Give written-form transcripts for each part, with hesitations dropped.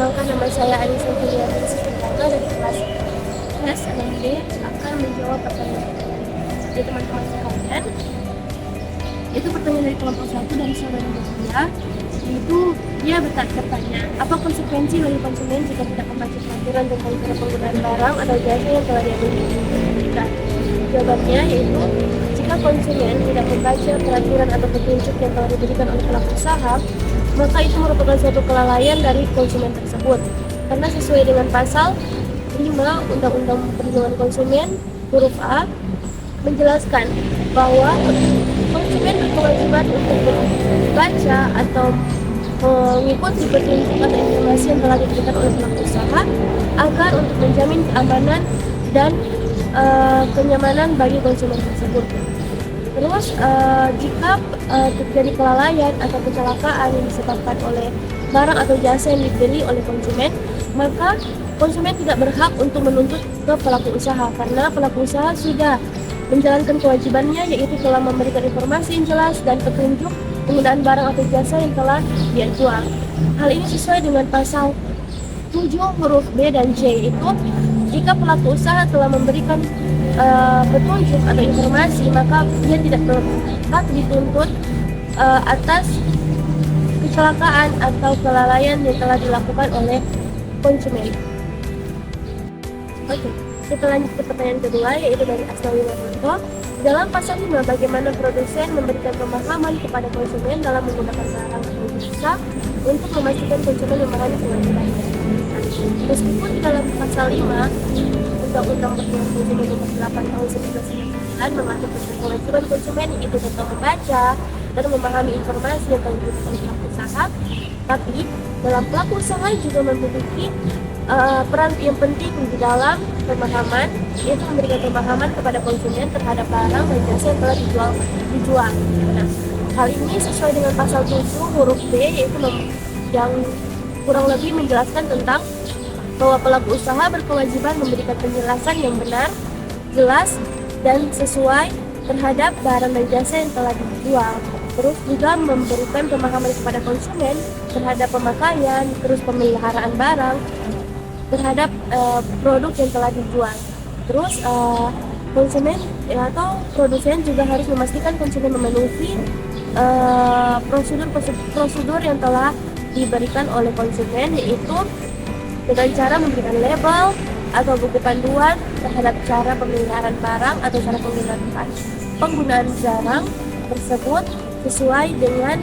Perkenalkan, nama saya Anissa Juliana Siswanto dari kelas SD akan menjawab pertanyaan dari teman-teman sekalian. Itu pertanyaan dari kelompok 1 dari saudara Mutia, yaitu dia bertanya, apa konsekuensi bagi konsumen jika tidak membaca peraturan tentang cara penggunaan barang atau jasa yang telah dia beli? Nah, jawabannya yaitu jika konsumen tidak membaca peraturan atau petunjuk yang telah diberikan oleh pelaku usaha, maka itu merupakan suatu kelalaian dari konsumen tersebut. Karena sesuai dengan pasal 5 Undang-Undang Perlindungan Konsumen huruf A menjelaskan bahwa konsumen berkewajiban untuk membaca atau mengikuti petunjuk atau informasi yang telah diberikan oleh pelaku usaha agar untuk menjamin keamanan dan kenyamanan bagi konsumen tersebut. Terus jika terjadi kelalaian atau kecelakaan yang disebabkan oleh barang atau jasa yang dibeli oleh konsumen, maka konsumen tidak berhak untuk menuntut ke pelaku usaha karena pelaku usaha sudah menjalankan kewajibannya, yaitu telah memberikan informasi yang jelas dan petunjuk penggunaan barang atau jasa yang telah dia jual. Hal ini sesuai dengan pasal 7 huruf B dan C, itu jika pelaku usaha telah memberikan petunjuk atau informasi, maka dia tidak berhak dituntut atas kecelakaan atau kelalaian yang telah dilakukan oleh konsumen. Oke, kita lanjut ke pertanyaan kedua, yaitu dari Asnawi Marwanto. Dalam pasal 5, bagaimana produsen memberikan pemahaman kepada konsumen dalam menggunakan barang atau jasa untuk memastikan konsumen memahami kewajibannya. Meskipun di dalam pasal 5 Undang-Undang Perlindungan Konsumen Nomor 8 Tahun 1999 mengatur tentang kewajiban konsumen, yaitu tentang membaca dan memahami informasi yang telah diberikan oleh pelaku usaha, tapi dalam pelaku usaha juga memiliki peran yang penting di dalam pemahaman, yaitu memberikan pemahaman kepada konsumen terhadap barang dan jasa yang telah dijual. Nah, hal ini sesuai dengan pasal 7 huruf B, yaitu yang kurang lebih menjelaskan tentang bahwa pelaku usaha berkewajiban memberikan penjelasan yang benar, jelas, dan sesuai terhadap barang dan jasa yang telah dijual. Terus juga memberikan pemahaman kepada konsumen terhadap pemakaian, terus pemeliharaan barang, terhadap produk yang telah dijual. Terus konsumen atau produsen juga harus memastikan konsumen memenuhi prosedur yang telah diberikan oleh konsumen, yaitu dengan cara memberikan label atau buku panduan terhadap cara pemeliharaan barang atau cara penggunaan barang tersebut sesuai dengan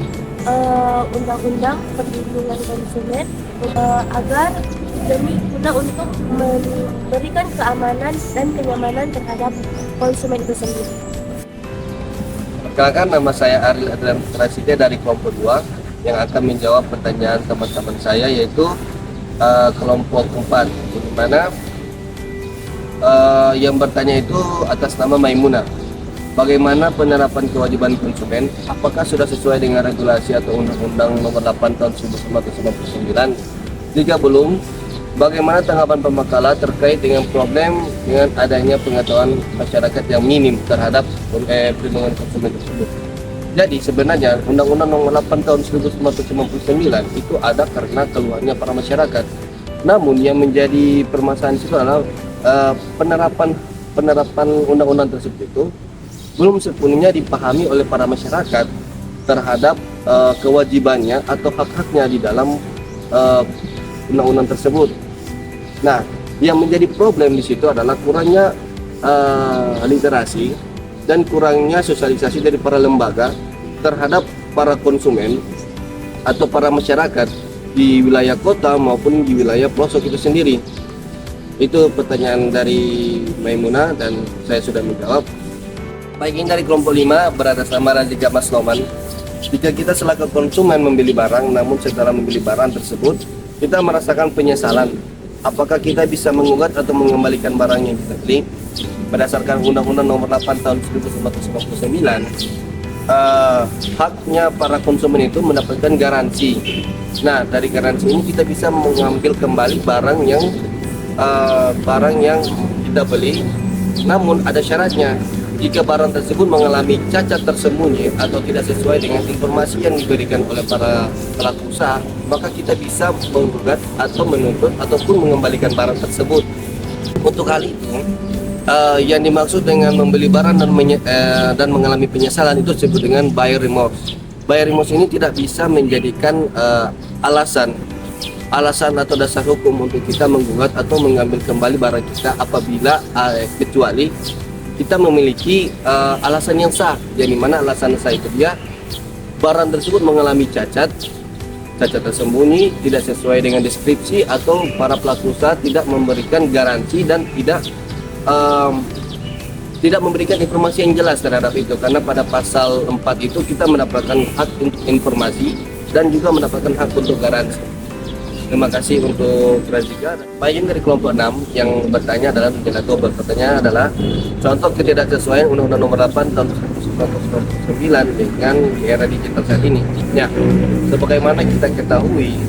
Undang-Undang Perlindungan Konsumen agar demi guna untuk memberikan keamanan dan kenyamanan terhadap konsumen itu sendiri. Perkenalkan, nama saya Ariel Adrian Prasidya dari kelompok 2 yang akan menjawab pertanyaan teman-teman saya, yaitu kelompok 4, di mana yang bertanya itu atas nama Maimunah. Bagaimana penerapan kewajiban konsumen? Apakah sudah sesuai dengan regulasi atau Undang-Undang Nomor 8 Tahun 1999? Jika belum, bagaimana tanggapan Pemakala terkait dengan problem dengan adanya pengetahuan masyarakat yang minim terhadap perlindungan konsumen tersebut? Jadi sebenarnya Undang-Undang Nomor 8 Tahun 1999 itu ada karena keluhannya para masyarakat. Namun yang menjadi permasalahan itu adalah penerapan undang-undang tersebut itu belum sepenuhnya dipahami oleh para masyarakat terhadap kewajibannya atau hak-haknya di dalam undang-undang tersebut. Nah, yang menjadi problem di situ adalah kurangnya literasi dan kurangnya sosialisasi dari para lembaga terhadap para konsumen atau para masyarakat di wilayah kota maupun di wilayah pelosok itu sendiri. Itu pertanyaan dari Maimunah dan saya sudah menjawab. Baik, ini dari kelompok 5 beratas nama Raja Mas Noman. Jika kita selaku konsumen membeli barang, namun setelah membeli barang tersebut kita merasakan penyesalan, apakah kita bisa menggugat atau mengembalikan barang yang kita beli? Berdasarkan Undang-Undang Nomor 8 Tahun 1999, haknya para konsumen itu mendapatkan garansi. Nah, dari garansi ini kita bisa mengambil kembali barang yang kita beli, namun ada syaratnya. Jika barang tersebut mengalami cacat tersembunyi atau tidak sesuai dengan informasi yang diberikan oleh para pelaku usaha, maka kita bisa menggugat atau menuntut ataupun mengembalikan barang tersebut. Untuk hal itu, yang dimaksud dengan membeli barang dan mengalami penyesalan itu disebut dengan buyer remorse. Buyer remorse ini tidak bisa menjadikan alasan atau dasar hukum untuk kita menggugat atau mengambil kembali barang kita apabila kecuali kita memiliki alasan yang sah. Yang mana alasan sah itu dia barang tersebut mengalami cacat tersembunyi, tidak sesuai dengan deskripsi, atau para pelaku usaha tidak memberikan garansi dan tidak memberikan informasi yang jelas terhadap itu. Karena pada pasal 4 itu kita mendapatkan hak untuk informasi dan juga mendapatkan hak untuk garansi. Terima kasih untuk Rajika. Bagian dari kelompok 6 yang bertanya adalah pertanyaannya adalah contoh ketidaksesuaian Undang-Undang Nomor 8 Tahun 1999 dengan era digital saat ini. Ya, sebagaimana kita ketahui,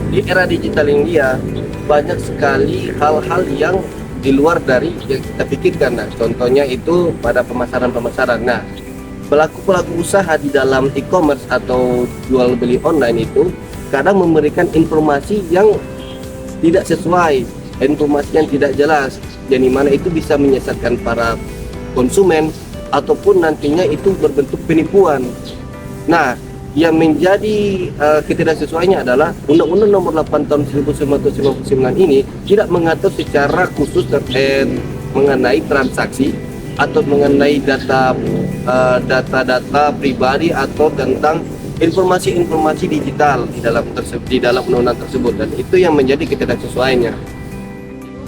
di era digital India banyak sekali hal-hal yang di luar dari yang kita pikirkan. Nah, contohnya itu pada pemasaran. Nah, pelaku usaha di dalam e-commerce atau jual beli online itu kadang memberikan informasi yang tidak sesuai, informasi yang tidak jelas, yang mana itu bisa menyesatkan para konsumen ataupun nantinya itu berbentuk penipuan. Nah, yang menjadi ketidaksesuaiannya adalah Undang-Undang Nomor 8 Tahun 1999 ini tidak mengatur secara khusus terkait mengenai transaksi atau mengenai data pribadi atau tentang informasi digital di dalam undang-undang tersebut, dan itu yang menjadi ketidaksesuaiannya.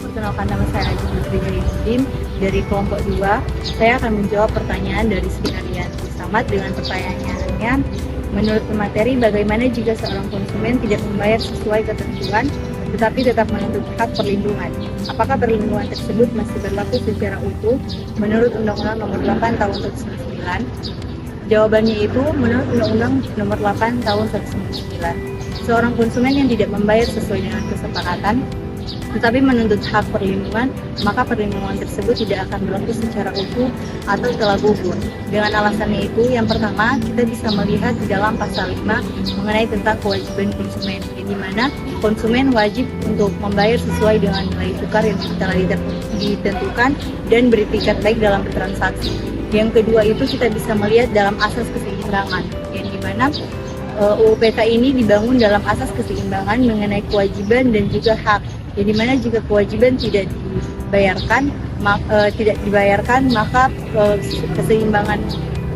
Perkenalkan, nama saya Aji Putri Jariudin dari kelompok 2. Saya akan menjawab pertanyaan dari Sri Aryan Samad dengan pertanyaannya. Menurut pemateri, bagaimana jika seorang konsumen tidak membayar sesuai ketentuan tetapi tetap menuntut hak perlindungan? Apakah perlindungan tersebut masih berlaku secara utuh menurut Undang-Undang Nomor 8 Tahun 1999? Jawabannya itu, menurut Undang-Undang Nomor 8 Tahun 1999, seorang konsumen yang tidak membayar sesuai dengan kesepakatan tetapi menuntut hak perlindungan, maka perlindungan tersebut tidak akan berlaku secara utuh atau telah gugur. Dengan alasannya itu, yang pertama, kita bisa melihat di dalam pasal 5 mengenai tentang kewajiban konsumen, yang dimana konsumen wajib untuk membayar sesuai dengan nilai tukar yang telah ditentukan dan beretikat baik dalam bertransaksi. Yang kedua itu kita bisa melihat dalam asas keseimbangan, yang dimana UU PK ini dibangun dalam asas keseimbangan mengenai kewajiban dan juga hak. Yang dimana jika kewajiban tidak dibayarkan, maka keseimbangan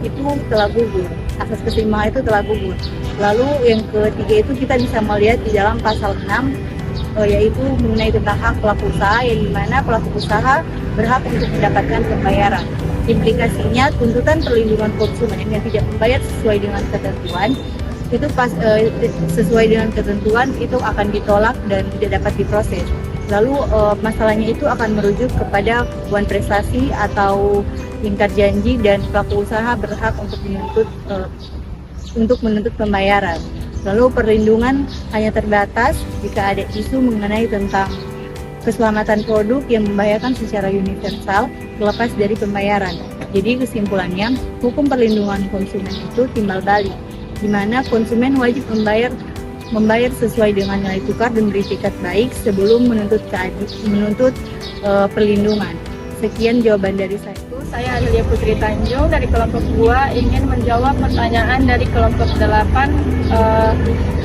itu telah gugur. Asas keseimbangan itu telah gugur. Lalu yang ketiga itu kita bisa melihat di dalam pasal 6 yaitu mengenai tentang hak pelaku usaha, yang dimana pelaku usaha berhak untuk mendapatkan pembayaran. Implikasinya, tuntutan perlindungan konsumen yang tidak membayar sesuai dengan ketentuan itu sesuai dengan ketentuan itu akan ditolak dan tidak dapat diproses. Lalu masalahnya itu akan merujuk kepada hubungan prestasi atau ingkar janji, dan pelaku usaha berhak untuk menuntut pembayaran. Lalu perlindungan hanya terbatas jika ada isu mengenai tentang keselamatan produk yang membahayakan secara universal terlepas dari pembayaran. Jadi kesimpulannya, hukum perlindungan konsumen itu timbal balik, di mana konsumen wajib membayar sesuai dengan nilai tukar dan beretikat baik sebelum menuntut perlindungan. Sekian jawaban dari saya. Saya Adelia Putri Tanjung dari kelompok 2 ingin menjawab pertanyaan dari kelompok 8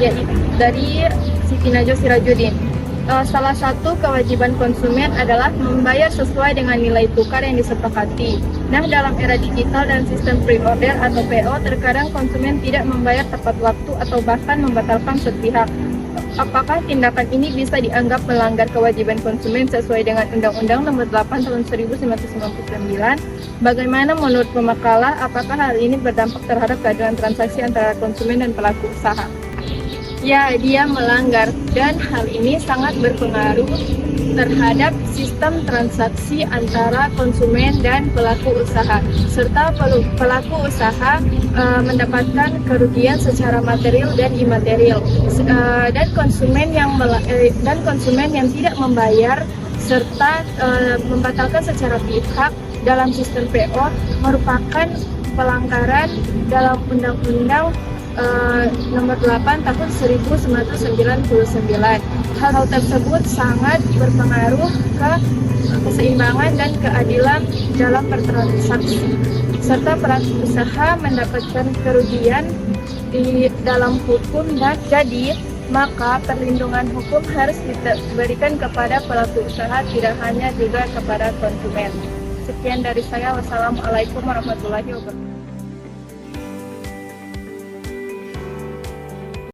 yaitu dari Siti Najwa Sirajuddin. Salah satu kewajiban konsumen adalah membayar sesuai dengan nilai tukar yang disepakati. Nah, dalam era digital dan sistem pre-order atau PO, terkadang konsumen tidak membayar tepat waktu atau bahkan membatalkan sepihak. Apakah tindakan ini bisa dianggap melanggar kewajiban konsumen sesuai dengan Undang-Undang Nomor 8 Tahun 1999? Bagaimana menurut pemakalah, apakah hal ini berdampak terhadap keadilan transaksi antara konsumen dan pelaku usaha? Ya, dia melanggar, dan hal ini sangat berpengaruh terhadap sistem transaksi antara konsumen dan pelaku usaha, serta pelaku usaha mendapatkan kerugian secara material dan imaterial, dan konsumen yang tidak membayar serta membatalkan secara pihak dalam sistem PO merupakan pelanggaran dalam Undang-Undang nomor 8 tahun 1999. Hal tersebut sangat berpengaruh ke keseimbangan dan keadilan dalam bertransaksi, serta pelaku usaha mendapatkan kerugian di dalam hukum, dan jadi maka perlindungan hukum harus diberikan kepada pelaku usaha, tidak hanya juga kepada konsumen. Sekian dari saya. Wassalamualaikum warahmatullahi wabarakatuh.